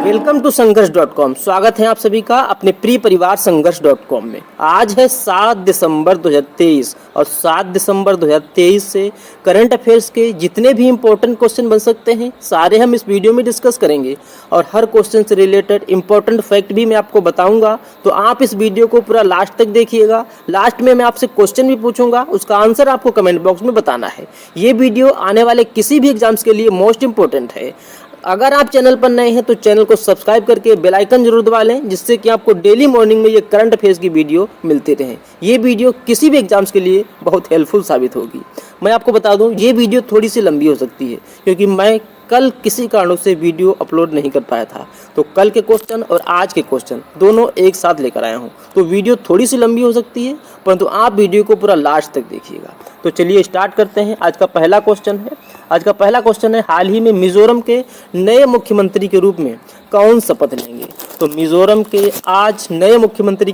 Welcome to संघर्ष.com। स्वागत है आप सभी का अपने प्रिय परिवार संघर्ष.com में। आज है 7 दिसंबर 2023 और 7 दिसंबर 2023 से करंट अफेयर्स के जितने भी इम्पोर्टेंट क्वेश्चन बन सकते हैं सारे हम इस वीडियो में डिस्कस करेंगे और हर क्वेश्चन से रिलेटेड इम्पोर्टेंट फैक्ट भी मैं आपको बताऊंगा। तो आप इस वीडियो को पूरा लास्ट तक देखिएगा। लास्ट में मैं आपसे क्वेश्चन भी पूछूंगा, उसका आंसर आपको कमेंट बॉक्स में बताना है। ये वीडियो आने वाले किसी भी एग्जाम्स के लिए मोस्ट इंपॉर्टेंट है। अगर आप चैनल पर नए हैं तो चैनल को सब्सक्राइब करके बेल आइकन जरूर दबा लें, जिससे कि आपको डेली मॉर्निंग में ये करंट अफेयर्स की वीडियो मिलती रहे। ये वीडियो किसी भी एग्जाम्स के लिए बहुत हेल्पफुल साबित होगी। मैं आपको बता दूं, ये वीडियो थोड़ी सी लंबी हो सकती है क्योंकि मैं कल किसी कारणों से वीडियो अपलोड नहीं कर पाया था, तो कल के क्वेश्चन और आज के क्वेश्चन दोनों एक साथ लेकर आया हूँ। तो वीडियो थोड़ी सी लंबी हो सकती है, परंतु आप वीडियो को पूरा लास्ट तक देखिएगा। तो चलिए स्टार्ट करते हैं। आज का पहला क्वेश्चन है हाल ही में मिजोरम के नए मुख्यमंत्री के रूप में कौन शपथ लेंगे। तो मिजोरम के आज नए मुख्यमंत्री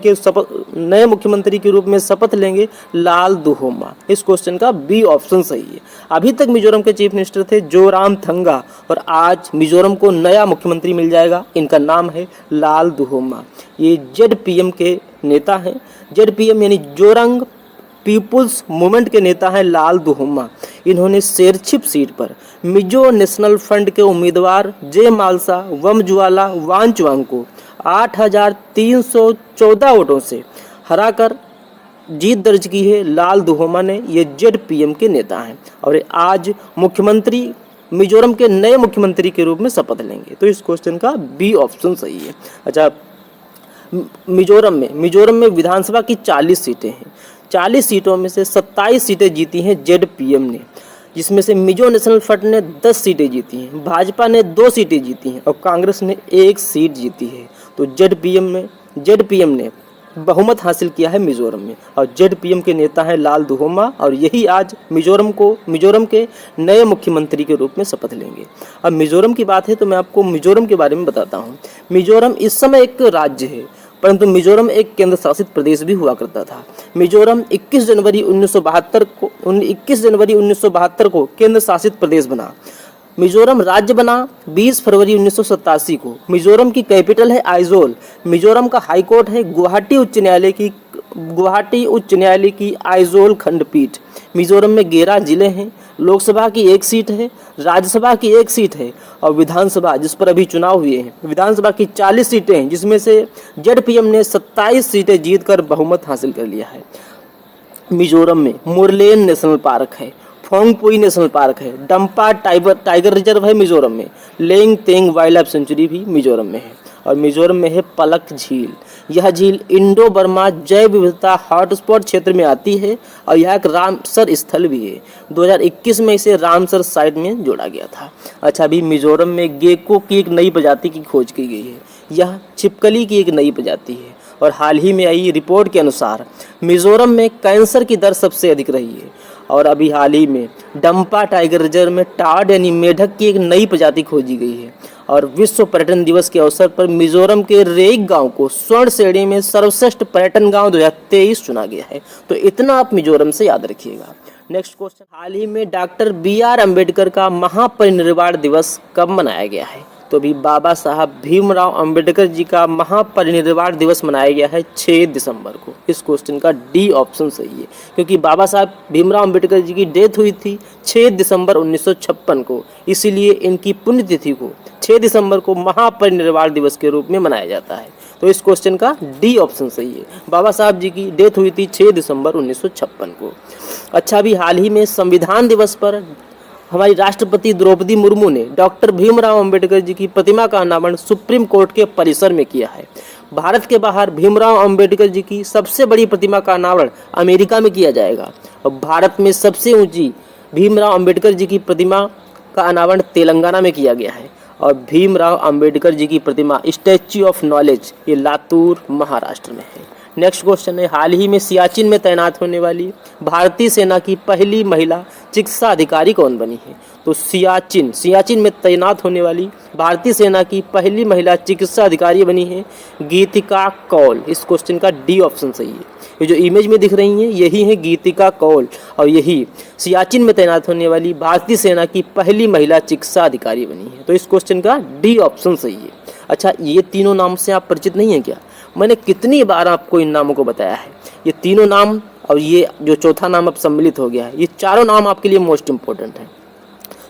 के रूप में शपथ लेंगे लाल दुहोमा। इस क्वेश्चन का बी ऑप्शन सही है। अभी तक मिजोरम के चीफ मिनिस्टर थे जोरामथंगा और आज मिजोरम को नया मुख्यमंत्री मिल जाएगा। इनका नाम है लाल दुहोमा। ये जेडपीएम के नेता हैं। जेडपीएम यानी जोरंग पीपुल्स मूवमेंट के नेता हैं लाल दुहोमा। इन्होंने शेरछिप सीट पर मिजो नेशनल फ्रंट के उम्मीदवार जे मालसा वमजुआला वांगचुआंग को 8,314 वोटों से हराकर जीत दर्ज की है। लाल दुहोमा ने ये जेडपीएम के नेता हैं और आज मुख्यमंत्री मिजोरम के नए मुख्यमंत्री के रूप में शपथ लेंगे। तो इस क्वेश्चन का बी ऑप्शन सही है। अच्छा, मिजोरम में विधानसभा की 40 सीटें हैं। 40 सीटों में से 27 सीटें जीती हैं जेडपीएम ने, जिसमें से मिजो नेशनल फ्रंट ने 10 सीटें जीती हैं, भाजपा ने 2 सीटें जीती हैं और कांग्रेस ने 1 सीट जीती है। तो जेडपीएम ने बहुमत हासिल किया है मिजोरम में और जेडपीएम के नेता हैं लाल दुहोमा और यही आज मिजोरम के नए मुख्यमंत्री के रूप में शपथ लेंगे। अब मिजोरम की बात है तो मैं आपको मिजोरम के बारे में बताता हूँ। मिजोरम इस समय एक राज्य है, परंतु मिजोरम एक केंद्र शासित प्रदेश भी हुआ करता था। मिजोरम 21 जनवरी 1972 को केंद्र शासित प्रदेश बना। मिजोरम राज्य बना 20 फरवरी 1987 को। मिजोरम की कैपिटल है आइजोल। मिजोरम का हाई कोर्ट है गुवाहाटी उच्च न्यायालय की आइजोल खंडपीठ। मिजोरम में 11 जिले हैं। लोकसभा की 1 सीट है, राज्यसभा की 1 सीट है और विधानसभा जिस पर अभी चुनाव हुए हैं, विधानसभा की 40 सीटें हैं, जिसमें से जेडपीएम ने 27 सीटें जीतकर बहुमत हासिल कर लिया है। मिजोरम में मुरलेन नेशनल पार्क है, फोंगपुई नेशनल पार्क है, डंपा टाइगर रिजर्व है मिजोरम में, लेंगतेंग वाइल्ड लाइफ सेंचुरी भी मिजोरम में है और मिजोरम में है पलक झील। यह झील इंडो बर्मा जैव विविधता हॉटस्पॉट क्षेत्र में आती है और यह एक रामसर स्थल भी है। 2021 में इसे रामसर साइट में जोड़ा गया था। अच्छा, अभी मिजोरम में गेको की एक नई प्रजाति की खोज की गई है। यह छिपकली की एक नई प्रजाति है और हाल ही में आई रिपोर्ट के अनुसार मिजोरम में कैंसर की दर सबसे अधिक रही है और अभी हाल ही में डंपा टाइगर रिजर्व में टाड यानी मेढक की एक नई प्रजाति खोजी गई है। और विश्व पर्यटन दिवस के अवसर पर मिजोरम के रेक गांव को स्वर्ण श्रेणी में सर्वश्रेष्ठ पर्यटन गांव 2023 चुना गया है। तो इतना आप मिजोरम से याद रखिएगा। नेक्स्ट क्वेश्चन, हाल ही में डॉक्टर BR अम्बेडकर का महापरिनिर्वाण दिवस कब मनाया गया है। तो अभी बाबा साहब भीमराव अंबेडकर जी का महापरिनिर्वाण दिवस मनाया गया है 6 दिसंबर को। इस क्वेश्चन का डी ऑप्शन सही है क्योंकि बाबा साहब भीमराव अंबेडकर जी की डेथ हुई थी 6 दिसंबर 1956 को, इसीलिए इनकी पुण्यतिथि को 6 दिसंबर को महापरिनिर्वाण दिवस के रूप में मनाया जाता है। तो इस क्वेश्चन का डी ऑप्शन सही है। बाबा साहब जी की डेथ हुई थी 6 दिसंबर 1956 को। अच्छा, अभी हाल ही में संविधान दिवस पर हमारी राष्ट्रपति द्रौपदी मुर्मू ने डॉक्टर भीमराव अंबेडकर जी की प्रतिमा का अनावरण सुप्रीम कोर्ट के परिसर में किया है। भारत के बाहर भीमराव अंबेडकर जी की सबसे बड़ी प्रतिमा का अनावरण अमेरिका में किया जाएगा और भारत में सबसे ऊंची भीमराव अंबेडकर जी की प्रतिमा का अनावरण तेलंगाना में किया गया है और भीमराव अंबेडकर जी की प्रतिमा स्टैच्यू ऑफ नॉलेज ये लातूर महाराष्ट्र में है। नेक्स्ट क्वेश्चन है, हाल ही में सियाचिन में तैनात होने वाली भारतीय सेना की पहली महिला चिकित्सा अधिकारी कौन बनी है। तो सियाचिन में तैनात होने वाली भारतीय सेना की पहली महिला चिकित्सा अधिकारी बनी है गीतिका कौल। इस क्वेश्चन का डी ऑप्शन सही है। ये जो इमेज में दिख रही हैं यही है गीतिका कौल और यही सियाचिन में तैनात होने वाली भारतीय सेना की पहली महिला चिकित्सा अधिकारी बनी है। तो इस क्वेश्चन का डी ऑप्शन सही है। अच्छा, ये तीनों नाम से आप परिचित नहीं हैं क्या? मैंने कितनी बार आपको इन नामों को बताया है। ये तीनों नाम और ये जो चौथा नाम अब सम्मिलित हो गया है, ये चारों नाम आपके लिए मोस्ट इंपॉर्टेंट है।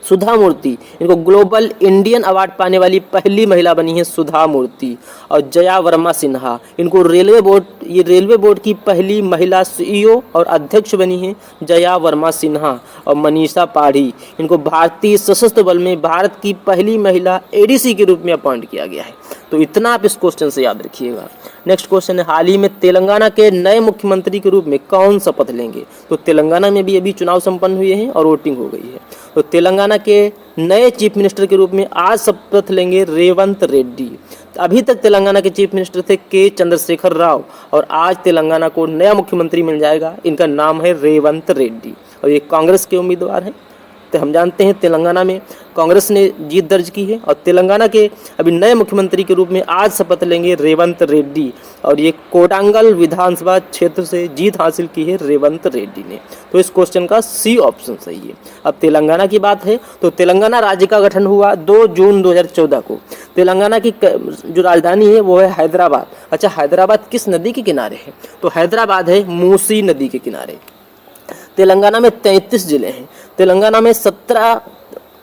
सुधा मूर्ति, इनको ग्लोबल इंडियन अवार्ड पाने वाली पहली महिला बनी है सुधा मूर्ति। और जया वर्मा सिन्हा, इनको रेलवे बोर्ड की पहली महिला सीईओ और अध्यक्ष बनी है जया वर्मा सिन्हा। और मनीषा पाढ़ी, इनको भारतीय सशस्त्र बल में भारत की पहली महिला एडीसी के रूप में अपॉइंट किया गया है। तो इतना आप इस क्वेश्चन से याद रखिएगा। नेक्स्ट क्वेश्चन है, हाल ही में तेलंगाना के नए मुख्यमंत्री के रूप में कौन शपथ लेंगे? तो तेलंगाना में भी अभी चुनाव संपन्न हुए हैं और वोटिंग हो गई है। तो तेलंगाना के नए चीफ मिनिस्टर के रूप में आज शपथ लेंगे रेवंत रेड्डी। अभी तक तेलंगाना के चीफ मिनिस्टर थे के चंद्रशेखर राव, और आज तेलंगाना को नया मुख्यमंत्री मिल जाएगा। इनका नाम है रेवंत रेड्डी और ये कांग्रेस के उम्मीदवार हैं। तो हम जानते हैं तेलंगाना में कांग्रेस ने जीत दर्ज की है और तेलंगाना के अभी नए मुख्यमंत्री के रूप में आज शपथ लेंगे रेवंत रेड्डी। और ये कोडांगल विधानसभा क्षेत्र से जीत हासिल की है रेवंत रेड्डी ने। तो इस क्वेश्चन का सी ऑप्शन सही है। अब तेलंगाना की बात है तो तेलंगाना राज्य का गठन हुआ 2 जून 2014 को। तेलंगाना की जो राजधानी है वो है हैदराबाद। अच्छा, हैदराबाद किस नदी के किनारे है? तो हैदराबाद है मूसी नदी के किनारे। तेलंगाना में 33 जिले हैं। तेलंगाना में 17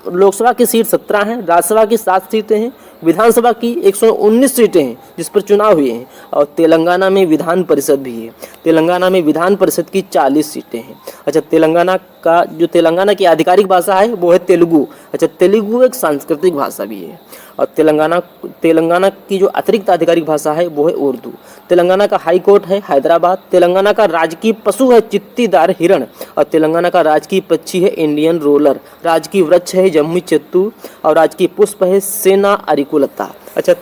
लोकसभा की सीट 17 हैं, राज्यसभा की 7 सीटें हैं, विधानसभा की 119 सीटें हैं जिस पर चुनाव हुए हैं। और तेलंगाना में विधान परिषद भी है। तेलंगाना में विधान परिषद की 40 सीटें हैं। अच्छा, तेलंगाना की आधिकारिक भाषा है वो है तेलुगु। अच्छा, तेलुगु एक सांस्कृतिक भाषा भी है। और तेलंगाना की जो अतिरिक्त आधिकारिक भाषा है वो है उर्दू। तेलंगाना का हाई कोर्ट है हैदराबाद। तेलंगाना का राजकीय पशु है चित्तीदार हिरण। और तेलंगाना का राजकीय पक्षी है इंडियन रोलर। राजकीय वृक्ष है जम्मी चेत्तू। और राजकीय पुष्प है सेना अरिकुलता। अच्छा,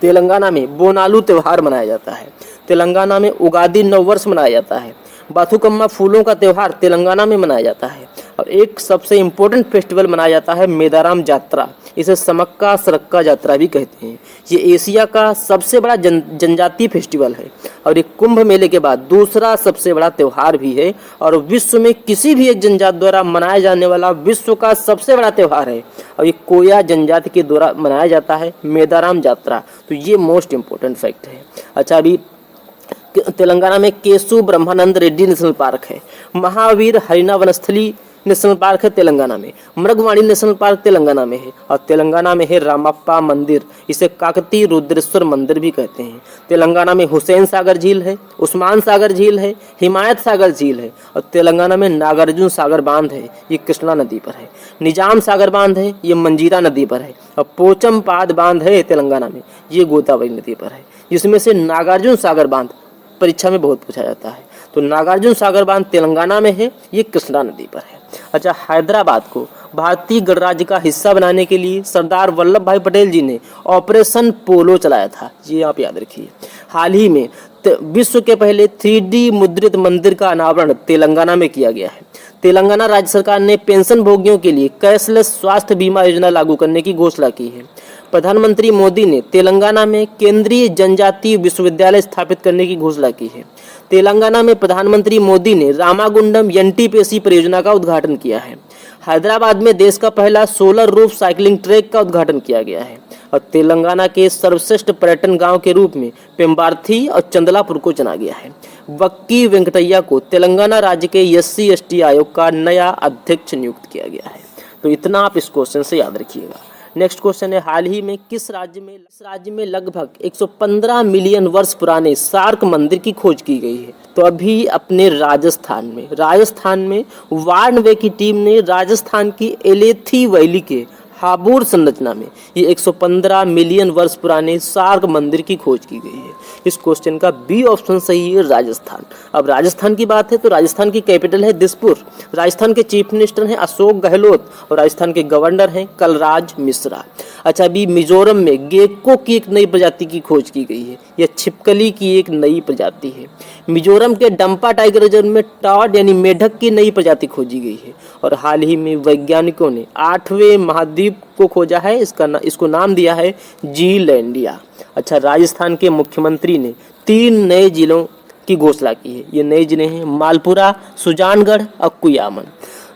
तेलंगाना में बोनालू त्यौहार मनाया जाता है। तेलंगाना में उगादी नववर्ष मनाया जाता है। बाथुकम्मा फूलों का त्यौहार तेलंगाना में मनाया जाता है। और एक सबसे इम्पोर्टेंट फेस्टिवल मनाया जाता है मेदाराम यात्रा। इसे समक्का सरक्का यात्रा भी कहते हैं। ये एशिया का सबसे बड़ा जनजातीय फेस्टिवल है और ये कुंभ मेले के बाद दूसरा सबसे बड़ा त्यौहार भी है। और विश्व में किसी भी एक जनजाति द्वारा मनाया जाने वाला विश्व का सबसे बड़ा त्यौहार है। और ये कोया जनजाति के द्वारा मनाया जाता है मेदाराम यात्रा। तो ये मोस्ट इम्पोर्टेंट फैक्ट है। अच्छा, अभी तेलंगाना में केशु ब्रह्मानंद रेड्डी नेशनल पार्क है। महावीर हरिना वनस्थली नेशनल पार्क है तेलंगाना में। मृगवाणी नेशनल पार्क तेलंगाना में है। और तेलंगाना में है रामप्पा मंदिर, इसे काकती रुद्रेश्वर मंदिर भी कहते हैं। तेलंगाना में हुसैन सागर झील है, उस्मान सागर झील है, हिमायत सागर झील है। और तेलंगाना में नागार्जुन सागर बांध है, ये कृष्णा नदी पर है। निजाम सागर बांध है, ये मंजीरा नदी पर है। और पोचमपाद बांध है तेलंगाना में, ये गोदावरी नदी पर है। जिसमें से नागार्जुन सागर बांध परीक्षा में बहुत पूछा जाता है। तो नागार्जुन सागर बांध तेलंगाना में है, ये कृष्णा नदी पर है। अच्छा, हैदराबाद को भारतीय गणराज्य का हिस्सा बनाने के लिए सरदार वल्लभ भाई पटेल जी ने ऑपरेशन पोलो चलाया था, ये आप याद रखिए। हाल ही में विश्व के पहले 3D मुद्रित मंदिर का अनावरण तेलंगाना में किया गया है। तेलंगाना राज्य सरकार ने पेंशन भोगियों के लिए कैशलेस स्वास्थ्य बीमा योजना लागू करने की घोषणा की है। प्रधानमंत्री मोदी ने तेलंगाना में केंद्रीय जनजातीय विश्वविद्यालय स्थापित करने की घोषणा की है। तेलंगाना में प्रधानमंत्री मोदी ने रामागुंडम एनटीपीसी परियोजना का उद्घाटन किया है। हैदराबाद में देश का पहला सोलर रूफ साइकिलिंग ट्रैक का उद्घाटन किया गया है। और तेलंगाना के सर्वश्रेष्ठ पर्यटन गांव के रूप में पेम्बार्थी और चंदलापुर को चुना गया है। वक्की वेंकटैया को तेलंगाना राज्य के SC/ST आयोग का नया अध्यक्ष नियुक्त किया गया है। तो इतना आप इस क्वेश्चन से याद रखिएगा। नेक्स्ट क्वेश्चन है, हाल ही में किस राज्य में लगभग 115 मिलियन वर्ष पुराने सार्क मंदिर की खोज की गई है? तो अभी अपने राजस्थान में वार्नवे की टीम ने राजस्थान की एलेथी वैली के हाबूर संरचना में ये 115 मिलियन वर्ष पुराने सार्क मंदिर की खोज की गई है। इस क्वेश्चन का बी ऑप्शन सही है, राजस्थान। अब राजस्थान की बात है तो राजस्थान की कैपिटल है दिसपुर। राजस्थान के चीफ मिनिस्टर हैं अशोक गहलोत और राजस्थान के गवर्नर हैं कलराज मिश्रा। अच्छा, अभी मिजोरम में गेको की एक नई प्रजाति की खोज की गई है। यह छिपकली की एक नई प्रजाति है। मिजोरम के डंपा टाइगर रिजर्व में टॉड यानी मेढक की नई प्रजाति खोजी गई है। और हाल ही में वैज्ञानिकों ने 8वें महाद्वीप को खोजा है, इसको नाम दिया है जीलैंडिया। अच्छा, राजस्थान के मुख्यमंत्री ने 3 नए जिलों की घोषणा की है। ये नए जिले हैं मालपुरा, सुजानगढ़ और कुयामन।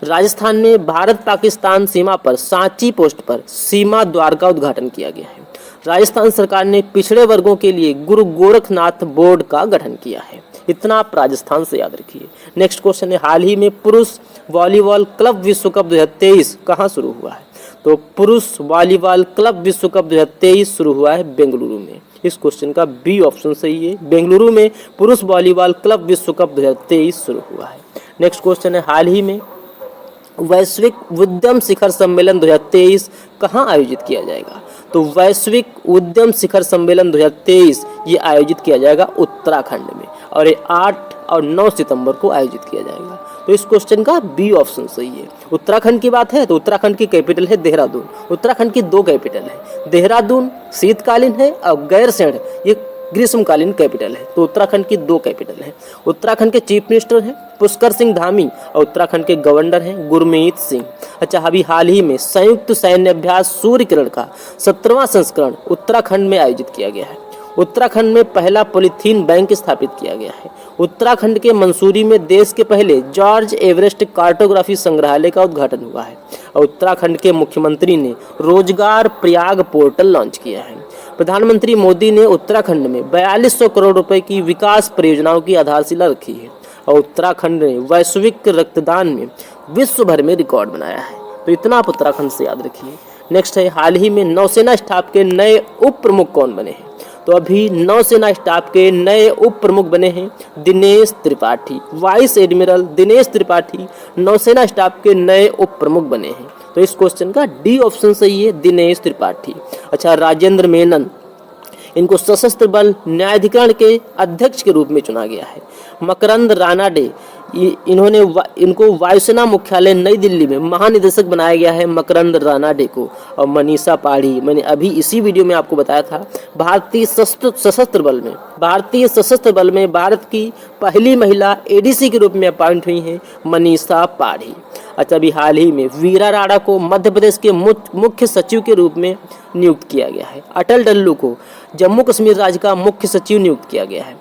राजस्थान में भारत पाकिस्तान सीमा पर सांची पोस्ट पर सीमा द्वार का उद्घाटन किया गया है। राजस्थान सरकार ने पिछड़े वर्गों के लिए गुरु गोरखनाथ बोर्ड का गठन किया है। इतना आप राजस्थान से याद रखिए। नेक्स्ट क्वेश्चन है, हाल ही में पुरुष वॉलीबॉल क्लब विश्व कप 2023 कहाँ शुरू हुआ है? तो पुरुष वॉलीबॉल क्लब विश्व कप 2023 शुरू हुआ है बेंगलुरु में। इस क्वेश्चन का बी ऑप्शन सही है। बेंगलुरु में पुरुष वॉलीबॉल क्लब विश्व कप 2023 शुरू हुआ है। नेक्स्ट क्वेश्चन है, हाल ही में वैश्विक उद्यम शिखर सम्मेलन 2023 कहाँ आयोजित किया जाएगा? तो वैश्विक उद्यम शिखर सम्मेलन 2023 ये आयोजित किया जाएगा उत्तराखंड में, और ये 8 और 9 सितंबर को आयोजित किया जाएगा। तो इस क्वेश्चन का बी ऑप्शन सही है। उत्तराखंड की बात है तो उत्तराखंड की कैपिटल है देहरादून। उत्तराखंड की 2 कैपिटल है, देहरादून शीतकालीन है और गैरसैंण ये ग्रीष्मकालीन कैपिटल है। तो उत्तराखंड की 2 कैपिटल है। उत्तराखंड के चीफ मिनिस्टर हैं पुष्कर सिंह धामी और उत्तराखंड के गवर्नर हैं गुरमीत सिंह। अच्छा, अभी हाल ही में संयुक्त सैन्य अभ्यास सूर्य किरण का 17वां संस्करण उत्तराखंड में आयोजित किया गया है। उत्तराखंड में पहला पॉलीथीन बैंक स्थापित किया गया है। उत्तराखंड के मंसूरी में देश के पहले जॉर्ज एवरेस्ट कार्टोग्राफी संग्रहालय का उद्घाटन हुआ है। और उत्तराखंड के मुख्यमंत्री ने रोजगार प्रयाग पोर्टल लॉन्च किया है। प्रधानमंत्री मोदी ने उत्तराखंड में 4200 करोड़ रुपए की विकास परियोजनाओं की आधारशिला रखी है। और उत्तराखंड ने वैश्विक रक्तदान में विश्व भर में रिकॉर्ड बनाया है। तो इतना आप उत्तराखंड से याद रखिए। नेक्स्ट है, हाल ही में नौसेना स्टाफ के नए उप प्रमुख कौन बने हैं? तो अभी नौसेना स्टाफ के नए उप प्रमुख बने हैं दिनेश त्रिपाठी। वाइस एडमिरल दिनेश त्रिपाठी नौसेना स्टाफ के नए उप प्रमुख बने हैं। तो इस क्वेश्चन का डी ऑप्शन सही है, दिनेश त्रिपाठी। अच्छा, राजेंद्र मेनन इनको सशस्त्र बल न्यायाधिकरण के अध्यक्ष के रूप में चुना गया है। मकरंद रानाडे इनको वायुसेना मुख्यालय नई दिल्ली में महानिदेशक बनाया गया है, मकरंद रानाडे को। और मनीषा पाढ़ी, मैंने अभी इसी वीडियो में आपको बताया था, भारतीय सशस्त्र बल में भारत की पहली महिला एडीसी के रूप में अपॉइंट हुई हैं मनीषा पाढ़ी। अच्छा, अभी हाल ही में वीरा राणा को मध्य प्रदेश के मुख्य सचिव के रूप में नियुक्त किया गया है। अटल डल्लू को जम्मू कश्मीर राज्य का मुख्य सचिव नियुक्त किया गया है।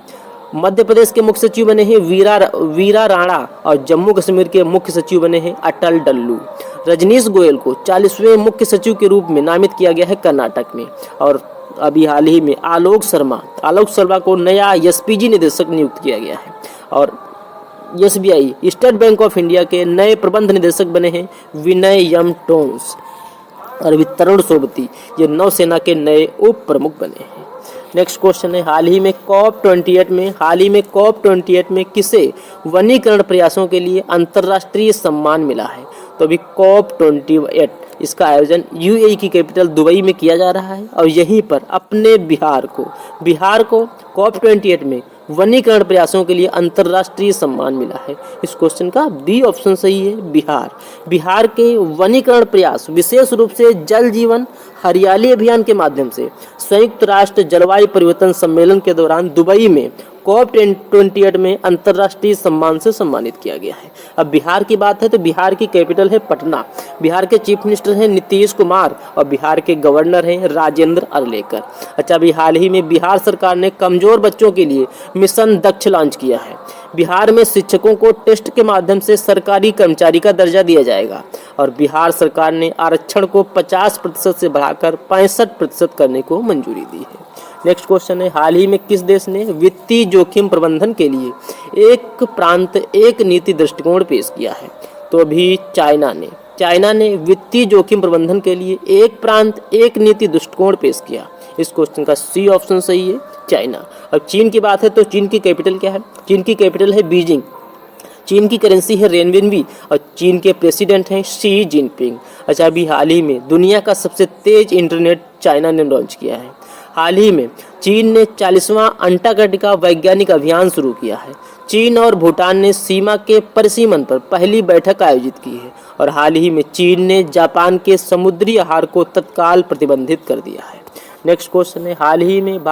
मध्य प्रदेश के मुख्य सचिव बने हैं वीरा राणा और जम्मू कश्मीर के मुख्य सचिव बने हैं अटल डल्लू। रजनीश गोयल को 40वें मुख्य सचिव के रूप में नामित किया गया है कर्नाटक में। और अभी हाल ही में आलोक शर्मा को नया एसपीजी निदेशक नियुक्त किया गया है। और SBI state bank of India के नए प्रबंध निदेशक बने हैं विनय एम टोन्स। और अभी तरुण सोबती ये नौसेना के नए उप प्रमुख बने हैं। नेक्स्ट क्वेश्चन है, हाल ही में कॉप 28 में किसे वनीकरण प्रयासों के लिए अंतर्राष्ट्रीय सम्मान मिला है? तो अभी कॉप 28 इसका आयोजन यूएई की कैपिटल दुबई में किया जा रहा है। और यहीं पर अपने बिहार को कॉप 28 में वनीकरण प्रयासों के लिए अंतर्राष्ट्रीय सम्मान मिला है। इस क्वेश्चन का बी ऑप्शन सही है, बिहार के वनीकरण प्रयास विशेष रूप से जल जीवन हरियाली अभियान के माध्यम से संयुक्त राष्ट्र जलवायु परिवर्तन सम्मेलन के दौरान दुबई में कॉप 28 में अंतर्राष्ट्रीय सम्मान से सम्मानित किया गया है। अब बिहार की बात है तो बिहार की कैपिटल है पटना। बिहार के चीफ मिनिस्टर हैं नीतीश कुमार और बिहार के गवर्नर हैं राजेंद्र अर्लेकर। अच्छा, अभी हाल ही में बिहार सरकार ने कमजोर बच्चों के लिए मिशन दक्ष लॉन्च किया है। बिहार में शिक्षकों को टेस्ट के माध्यम से सरकारी कर्मचारी का दर्जा दिया जाएगा। और बिहार सरकार ने आरक्षण को 50% से बढ़ाकर 65% करने को मंजूरी दी है। नेक्स्ट क्वेश्चन है, हाल ही में किस देश ने वित्तीय जोखिम प्रबंधन के लिए एक प्रांत एक नीति दृष्टिकोण पेश किया है? तो अभी चाइना ने वित्तीय जोखिम प्रबंधन के लिए एक प्रांत एक नीति दृष्टिकोण पेश किया। इस क्वेश्चन का सी ऑप्शन सही है, चाइना। अब चीन की बात है तो चीन की कैपिटल क्या है? चीन की कैपिटल है बीजिंग। चीन की करेंसी है रेनबिनबी और चीन के प्रेसिडेंट हैं शी जिनपिंग। अच्छा, अभी हाल ही में दुनिया का सबसे तेज इंटरनेट चाइना ने लॉन्च किया है। हाल ही में चीन ने 40वां अंटार्कटिका वैज्ञानिक अभियान शुरू किया है। चीन और भूटान ने सीमा के परिसीमन पर पहली बैठक आयोजित की है। और हाल ही में चीन ने जापान के समुद्री आहार को तत्काल प्रतिबंधित कर दिया है। नेक्स्ट क्वेश्चन है, हाल ही में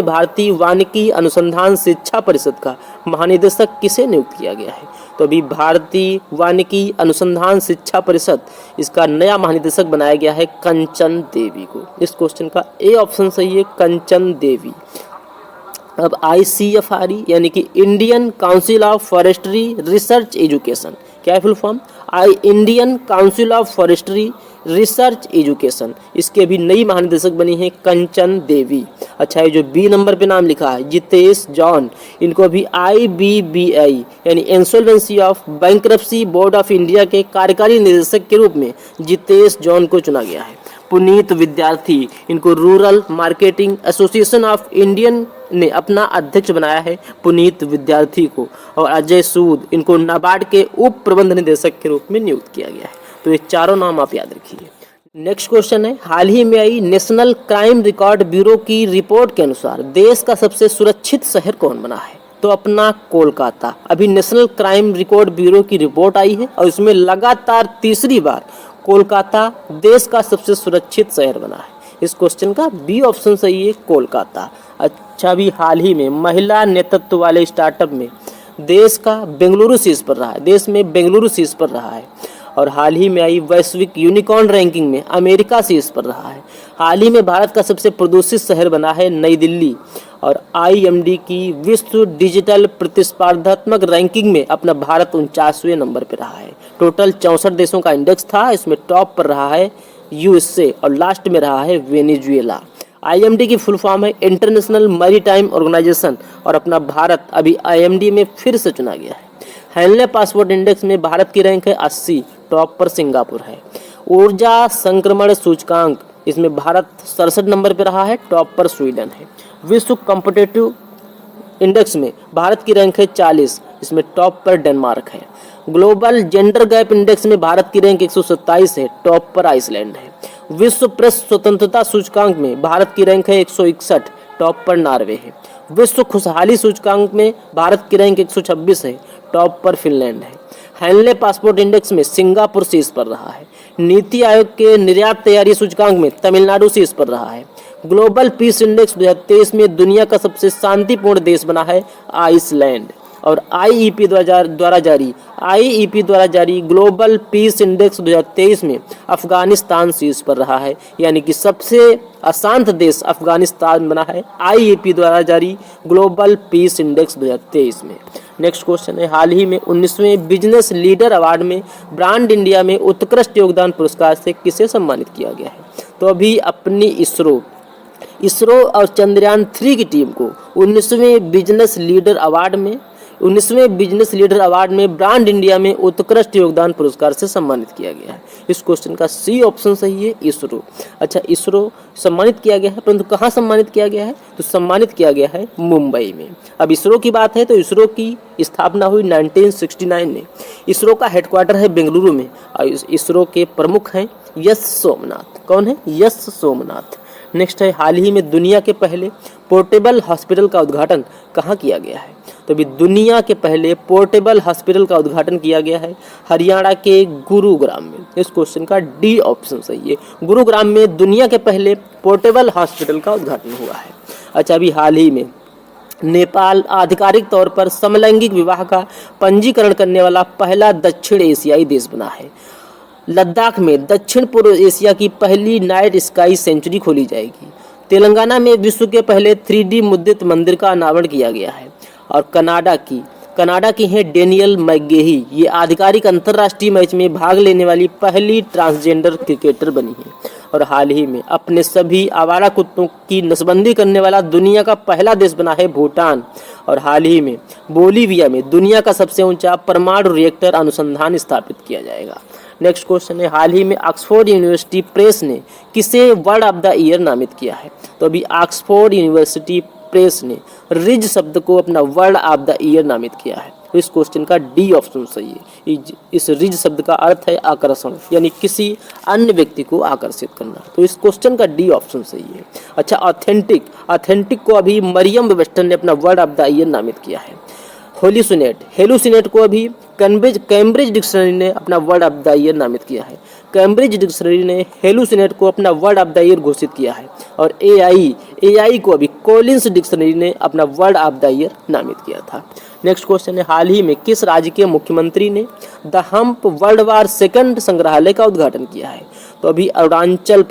भारतीय वानिकी अनुसंधान शिक्षा परिषद का महानिदेशक किसे नियुक्त किया गया है? तो अभी भारतीय वानिकी अनुसंधान शिक्षा परिषद इसका नया महानिदेशक बनाया गया है कंचन देवी को। इस क्वेश्चन का ए ऑप्शन सही है, कंचन देवी। अब ICFRE यानी कि Indian council of forestry research education क्या है full form? Indian council of forestry research education. इसके अभी नई महानिदेशक बनी है कंचन देवी। अच्छा, ये जो बी नंबर पे नाम लिखा है जितेश जॉन, इनको अभी IBBI यानी insolvency of bankruptcy board of India के कार्यकारी निदेशक के रूप में जितेश जॉन को चुना गया है। पुनीत विद्यार्थी, इनको rural marketing association of Indian ने अपना अध्यक्ष बनाया है पुनीत विद्यार्थी को। और अजय सूद, इनको नाबार्ड के उप प्रबंध निदेशक के रूप में नियुक्त किया गया है। तो ये चारों नाम आप याद रखिए। नेक्स्ट क्वेश्चन है, हाल ही में आई नेशनल क्राइम रिकॉर्ड ब्यूरो की रिपोर्ट के अनुसार देश का सबसे सुरक्षित शहर कौन बना है? तो अपना कोलकाता। अभी नेशनल क्राइम रिकॉर्ड ब्यूरो की रिपोर्ट आई है और इसमें लगातार तीसरी बार कोलकाता देश का सबसे सुरक्षित शहर बना है। इस क्वेश्चन का बी ऑप्शन सही है, कोलकाता। अच्छा, अभी हाल ही में महिला नेतृत्व वाले स्टार्टअप में देश का बेंगलुरु शीर्ष पर रहा है, देश में बेंगलुरु शीर्ष पर रहा है। और हाल ही में आई वैश्विक यूनिकॉर्न रैंकिंग में अमेरिका शीर्ष पर रहा है। हाल ही में भारत का सबसे प्रदूषित शहर बना है नई दिल्ली। और IMD की विश्व डिजिटल प्रतिस्पर्धात्मक रैंकिंग में अपना भारत 49वें नंबर पर रहा है। टोटल 64 देशों का इंडेक्स था, इसमें टॉप पर रहा है USA और लास्ट में रहा है वेनेजुएला। IMD की फुल फॉर्म है इंटरनेशनल मैरीटाइम ऑर्गेनाइजेशन और अपना भारत अभी IMD में फिर से चुना गया है। हेनले पासपोर्ट इंडेक्स में भारत की रैंक है 80, टॉप पर सिंगापुर है। ऊर्जा संक्रमण सूचकांक, इसमें भारत 67 नंबर पर रहा है, टॉप पर स्वीडन है। विश्व कॉम्पिटिटिव इंडेक्स में भारत की रैंक है 40, इसमें टॉप पर डेनमार्क है। ग्लोबल जेंडर गैप इंडेक्स में भारत की रैंक 127 है, टॉप पर आइसलैंड है। विश्व प्रेस स्वतंत्रता सूचकांक में भारत की रैंक है 161, टॉप पर नॉर्वे है। विश्व खुशहाली सूचकांक में भारत की रैंक 126 है, टॉप पर फिनलैंड है। हेनले पासपोर्ट इंडेक्स में सिंगापुर शीर्ष पर रहा है। नीति आयोग के निर्यात तैयारी सूचकांक में तमिलनाडु शीर्ष पर रहा है। ग्लोबल पीस इंडेक्स 2023 में दुनिया का सबसे शांतिपूर्ण देश बना है आइसलैंड। और IEP द्वारा जारी ग्लोबल पीस इंडेक्स 2023 में अफगानिस्तान शीर्ष पर रहा है, यानी कि सबसे अशांत देश अफगानिस्तान बना है IEP द्वारा जारी ग्लोबल पीस इंडेक्स 2023 में। नेक्स्ट क्वेश्चन है, हाल ही में 19वें बिजनेस लीडर अवार्ड में ब्रांड इंडिया में उत्कृष्ट योगदान पुरस्कार से किसे सम्मानित किया गया है? तो अभी अपनी इसरो और चंद्रयान 3 की टीम को 19वें बिजनेस लीडर अवार्ड में ब्रांड इंडिया में उत्कृष्ट योगदान पुरस्कार से सम्मानित किया गया है। इस क्वेश्चन का सी ऑप्शन सही है, इसरो। अच्छा, इसरो सम्मानित किया गया है, परंतु कहाँ सम्मानित किया गया है? तो सम्मानित किया गया है मुंबई में। अब इसरो की बात है तो इसरो की स्थापना हुई 1969 में। इसरो का हेडक्वार्टर है बेंगलुरु में और इसरो के प्रमुख हैं यस सोमनाथ। कौन है? यस सोमनाथ। नेक्स्ट है, हाल ही में दुनिया के पहले पोर्टेबल हॉस्पिटल का उद्घाटन कहाँ किया गया है? तो अभी दुनिया के पहले पोर्टेबल हॉस्पिटल का उद्घाटन किया गया है हरियाणा के गुरुग्राम में। इस क्वेश्चन का डी ऑप्शन सही है, गुरुग्राम में दुनिया के पहले पोर्टेबल हॉस्पिटल का उद्घाटन हुआ है। अच्छा, अभी हाल ही में नेपाल आधिकारिक तौर पर समलैंगिक विवाह का पंजीकरण करने वाला पहला दक्षिण एशियाई देश बना है। लद्दाख में दक्षिण पूर्व एशिया की पहली नाइट स्काई सेंचुरी खोली जाएगी। तेलंगाना में विश्व के पहले 3D मुद्रित मंदिर का अनावरण किया गया है। और कनाडा की हैं डेनियल मैकगेही, ये आधिकारिक अंतर्राष्ट्रीय मैच में भाग लेने वाली पहली ट्रांसजेंडर क्रिकेटर बनी है। और हाल ही में अपने सभी आवारा कुत्तों की नसबंदी करने वाला दुनिया का पहला देश बना है भूटान। और हाल ही में बोलीविया में दुनिया का सबसे ऊंचा परमाणु रिएक्टर अनुसंधान स्थापित किया जाएगा। नेक्स्ट क्वेश्चन है, हाल ही में ऑक्सफोर्ड यूनिवर्सिटी प्रेस ने किसे वर्ड ऑफ द ईयर नामित किया है? तो अभी ऑक्सफोर्ड यूनिवर्सिटी प्रेस ने रिज शब्द को अपना वर्ड ऑफ द ईयर नामित किया है। तो इस क्वेश्चन का डी ऑप्शन सही है। इस रिज शब्द का अर्थ है आकर्षण, यानी किसी अन्य व्यक्ति को आकर्षित करना। तो इस क्वेश्चन का डी ऑप्शन सही है। अच्छा, ऑथेंटिक को अभी मरियम वेबस्टर ने अपना वर्ड ऑफ द ईयर नामित किया है। हेलुसिनेट को अभी कैम्ब्रिज डिक्शनरी ने अपना वर्ड ऑफ द ईयर नामित किया है। कैम्ब्रिज डिक्शनरी ने हेलुसिनेट को अपना वर्ड ऑफ द ईयर घोषित किया है। और एआई को अभी कॉलिंस डिक्शनरी ने अपना वर्ड ऑफ द ईयर नामित किया था। नेक्स्ट क्वेश्चन है, हाल ही में किस राज्य के मुख्यमंत्री ने the hump world war II संग्रहालय का उद्घाटन किया है? तो तो अभी अरुणाचल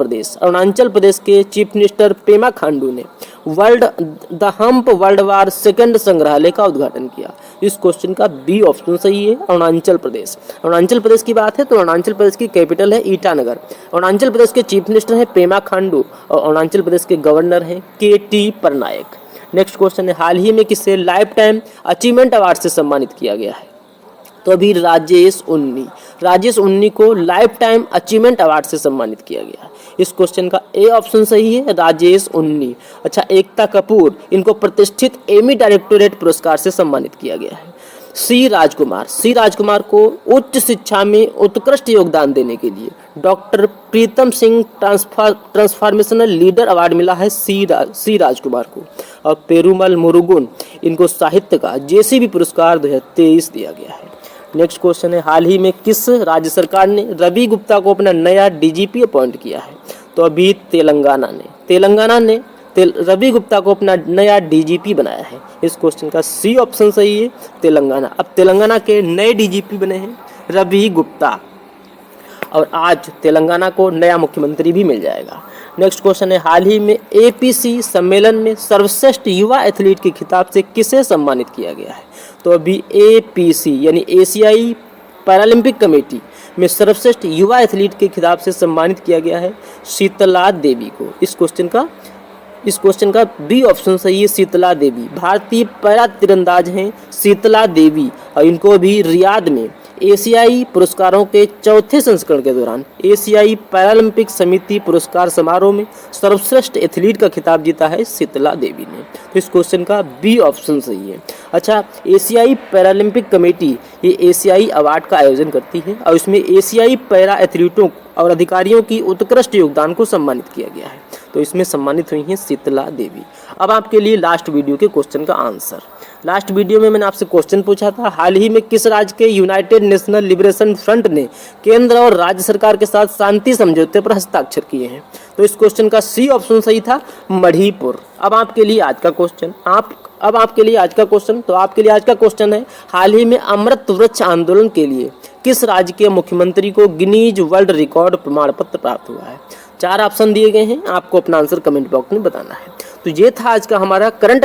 प्रदेश के चीफ मिनिस्टर पेमा खांडू ने the hump world war second संग्रहालय का उद्घाटन किया। इस क्वेश्चन का बी ऑप्शन सही है, अरुणाचल प्रदेश की बात है तो अरुणाचल प्रदेश की कैपिटल है ईटानगर। अरुणाचल प्रदेश के चीफ मिनिस्टर है पेमा खांडू और अरुणाचल प्रदेश के गवर्नर हैं के.टी. पटनायक। नेक्स्ट क्वेश्चन है, हाल ही में किसे लाइफ टाइम अचीवमेंट अवार्ड से सम्मानित किया गया है? तो अभी राजेश उन्नी को लाइफ टाइम अचीवमेंट अवार्ड से सम्मानित किया गया है। इस क्वेश्चन का ए ऑप्शन सही है, राजेश उन्नी। अच्छा, एकता कपूर, इनको प्रतिष्ठित एमी डायरेक्टोरेट पुरस्कार से सम्मानित किया गया है। सी राजकुमार को उच्च शिक्षा में उत्कृष्ट योगदान देने के लिए doctor Pritam Singh transformational leader award मिला है सी राजकुमार को। और पेरुमल मुरुगन, इनको साहित्य का जेसीबी पुरस्कार 2023 दिया गया है। नेक्स्ट क्वेश्चन है, हाल ही में किस राज्य सरकार ने रवि गुप्ता को अपना नया डीजीपी अपॉइंट किया है? तो अभी तेलंगाना ने रवि गुप्ता को अपना नया डीजीपी बनाया है। इस क्वेश्चन का सी ऑप्शन सही है, तेलंगाना। अब तेलंगाना के नए डीजीपी बने हैं रवि गुप्ता और आज तेलंगाना को नया मुख्यमंत्री भी मिल जाएगा। नेक्स्ट क्वेश्चन है, हाल ही में एपीसी सम्मेलन में सर्वश्रेष्ठ युवा एथलीट के खिताब से किसे सम्मानित किया गया है? तो अभी एपीसी यानी एशियाई पैरालंपिक कमेटी में सर्वश्रेष्ठ युवा एथलीट के खिताब से सम्मानित किया गया है शीतला देवी को। इस क्वेश्चन का बी ऑप्शन सही है, शीतला देवी। भारतीय पैरा तीरंदाज हैं शीतला देवी और इनको भी रियाद में एशियाई पुरस्कारों के चौथे संस्करण के दौरान एशियाई पैरालंपिक समिति पुरस्कार समारोह में सर्वश्रेष्ठ एथलीट का खिताब जीता है शीतला देवी ने। तो इस क्वेश्चन का बी ऑप्शन सही है। अच्छा, एशियाई पैरालंपिक कमेटी ये एशियाई अवार्ड का आयोजन करती है और इसमें एशियाई पैरा एथलीटों और अधिकारियों की उत्कृष्ट योगदान को सम्मानित किया गया है। तो इसमें सम्मानित हुई हैं शीतला देवी। अब आपके लिए लास्ट वीडियो के क्वेश्चन का आंसर। लास्ट वीडियो में मैंने आपसे क्वेश्चन पूछा था, हाल ही में किस राज्य के यूनाइटेड नेशनल लिबरेशन फ्रंट ने केंद्र और राज्य सरकार के साथ शांति समझौते पर हस्ताक्षर किए हैं? तो इस क्वेश्चन का सी ऑप्शन सही था, मणिपुर। अब आपके लिए आज का क्वेश्चन तो आपके लिए आज का क्वेश्चन है, हाल ही में अमृत वृक्ष आंदोलन के लिए किस राज्य के मुख्यमंत्री को गिनीज वर्ल्ड रिकॉर्ड प्रमाण पत्र प्राप्त हुआ है? 4 ऑप्शन दिए गए हैं, आपको अपना आंसर कमेंट बॉक्स में बताना है। तो ये था आज का हमारा करंट